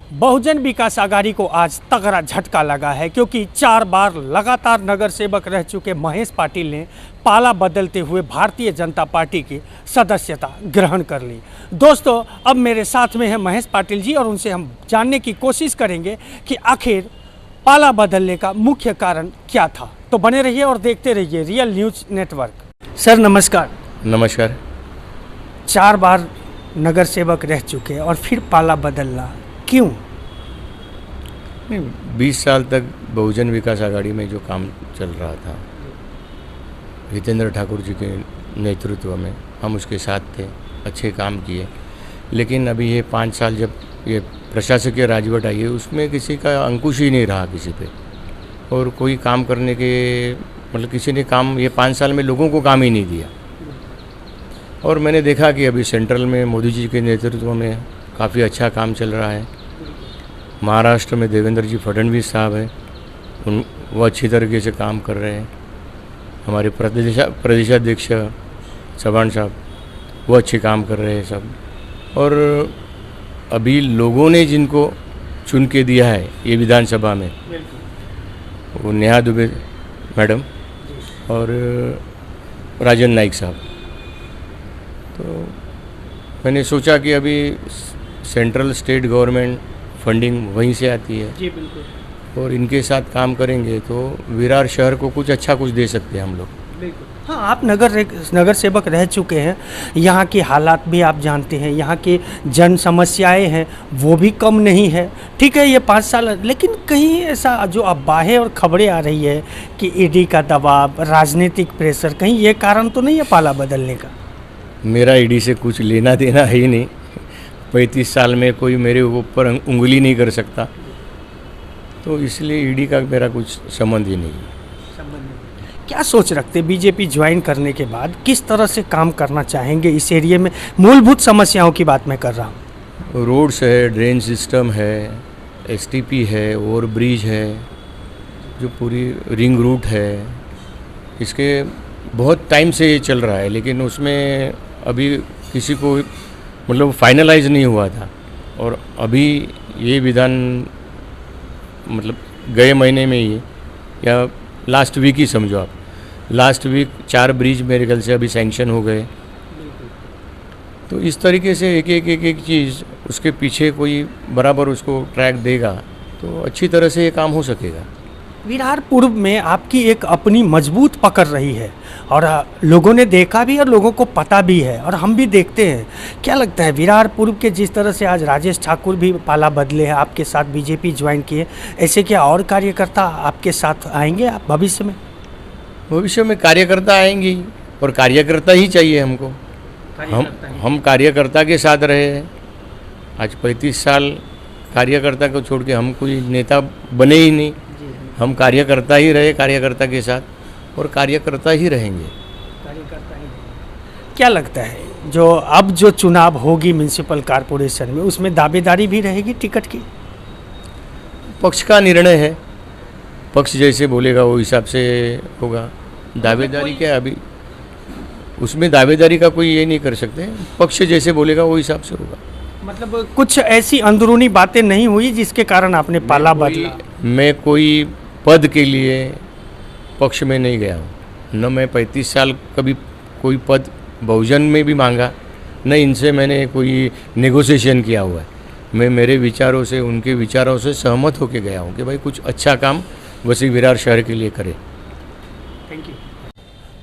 बहुजन विकास आघाड़ी को आज तगड़ा झटका लगा है क्योंकि 4 बार लगातार नगर सेवक रह चुके महेश पाटिल ने पाला बदलते हुए भारतीय जनता पार्टी की सदस्यता ग्रहण कर ली। दोस्तों, अब मेरे साथ में है महेश पाटिल जी और उनसे हम जानने की कोशिश करेंगे कि आखिर पाला बदलने का मुख्य कारण क्या था। तो बने रहिए और देखते रहिए रियल न्यूज़ नेटवर्क। सर नमस्कार। नमस्कार। 4 बार नगर सेवक रह चुके और फिर पाला बदलना क्यों? 20 साल तक बहुजन विकास आघाड़ी में जो काम चल रहा था, हितेंद्र ठाकुर जी के नेतृत्व में हम उसके साथ थे, अच्छे काम किए। लेकिन अभी ये 5 साल जब ये प्रशासकीय राजवट आई है, उसमें किसी का अंकुश ही नहीं रहा किसी पे, और कोई काम करने के मतलब किसी ने काम ये 5 साल में लोगों को काम ही नहीं दिया। और मैंने देखा कि अभी सेंट्रल में मोदी जी के नेतृत्व में काफ़ी अच्छा काम चल रहा है। महाराष्ट्र में देवेंद्र जी फडणवीस साहब हैं, वो अच्छी तरीके से काम कर रहे हैं। हमारे प्रदेशाध्यक्ष चव्हाण साहब वो अच्छे काम कर रहे हैं सब। और अभी लोगों ने जिनको चुन के दिया है ये विधानसभा में, वो नेहा दुबे मैडम और राजन नाइक साहब। तो मैंने सोचा कि अभी सेंट्रल स्टेट गवर्नमेंट फंडिंग वहीं से आती है जी बिल्कुल, और इनके साथ काम करेंगे तो विरार शहर को कुछ दे सकते हैं हम लोग। बिल्कुल। हाँ, आप नगर सेवक रह चुके हैं, यहाँ की हालात भी आप जानते हैं, यहाँ की जन समस्याएं हैं वो भी कम नहीं है। ठीक है, ये 5 साल, लेकिन कहीं ऐसा जो अफवाहें और खबरें आ रही है कि ईडी का दबाव, राजनीतिक प्रेशर, कहीं ये कारण तो नहीं है पाला बदलने का? मेरा ईडी से कुछ लेना देना है ही नहीं। 35 साल में कोई मेरे ऊपर उंगली नहीं कर सकता, तो इसलिए ईडी का मेरा कुछ संबंध ही नहीं है। क्या सोच रखते बीजेपी ज्वाइन करने के बाद, किस तरह से काम करना चाहेंगे इस एरिया में? मूलभूत समस्याओं की बात मैं कर रहा हूँ। रोड्स है, ड्रेन सिस्टम है, एसटीपी है, ओवर ब्रिज है, जो पूरी रिंग रूट है, इसके बहुत टाइम से ये चल रहा है, लेकिन उसमें अभी किसी को मतलब फाइनलाइज नहीं हुआ था। और अभी ये विधान मतलब गए महीने में ही, या लास्ट वीक ही समझो आप, लास्ट वीक 4 ब्रिज मेरे ख्याल से अभी सैंक्शन हो गए। तो इस तरीके से एक चीज़ उसके पीछे कोई बराबर उसको ट्रैक देगा तो अच्छी तरह से ये काम हो सकेगा। विरार पूर्व में आपकी एक अपनी मजबूत पकड़ रही है और लोगों ने देखा भी और लोगों को पता भी है और हम भी देखते हैं। क्या लगता है विरार पूर्व के जिस तरह से आज राजेश ठाकुर भी पाला बदले हैं, आपके साथ बीजेपी ज्वाइन किए, ऐसे क्या और कार्यकर्ता आपके साथ आएंगे आप भविष्य में? भविष्य में कार्यकर्ता आएंगे ही, और कार्यकर्ता ही चाहिए हमको। हम कार्यकर्ता के साथ रहे हैं। आज 35 साल कार्यकर्ता को छोड़ के हम कोई नेता बने ही नहीं। हम कार्यकर्ता ही रहे, कार्यकर्ता के साथ, और कार्यकर्ता ही रहेंगे। क्या लगता है जो चुनाव होगी म्यूनिसिपल कॉरपोरेशन में, उसमें दावेदारी भी रहेगी टिकट की? पक्ष का निर्णय है, पक्ष जैसे बोलेगा वो हिसाब से होगा। दावेदारी क्या अभी उसमें दावेदारी का कोई ये नहीं कर सकते, पक्ष जैसे बोलेगा वो हिसाब से होगा। मतलब कुछ ऐसी अंदरूनी बातें नहीं हुई जिसके कारण आपने पाला बदला? मैं कोई पद के लिए पक्ष में नहीं गया हूँ, न मैं 35 साल कभी कोई पद बहुजन में भी मांगा, न इनसे मैंने कोई नेगोशिएशन किया हुआ है। मैं मेरे विचारों से, उनके विचारों से सहमत होकर गया हूँ कि भाई कुछ अच्छा काम वसी विरार शहर के लिए करे। Thank you.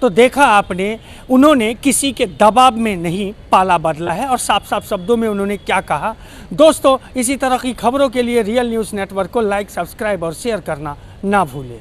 तो देखा आपने, उन्होंने किसी के दबाव में नहीं पाला बदला है और साफ साफ शब्दों में उन्होंने क्या कहा। दोस्तों, इसी तरह की खबरों के लिए रियल न्यूज़ नेटवर्क को लाइक, सब्सक्राइब और शेयर करना ना भूलें।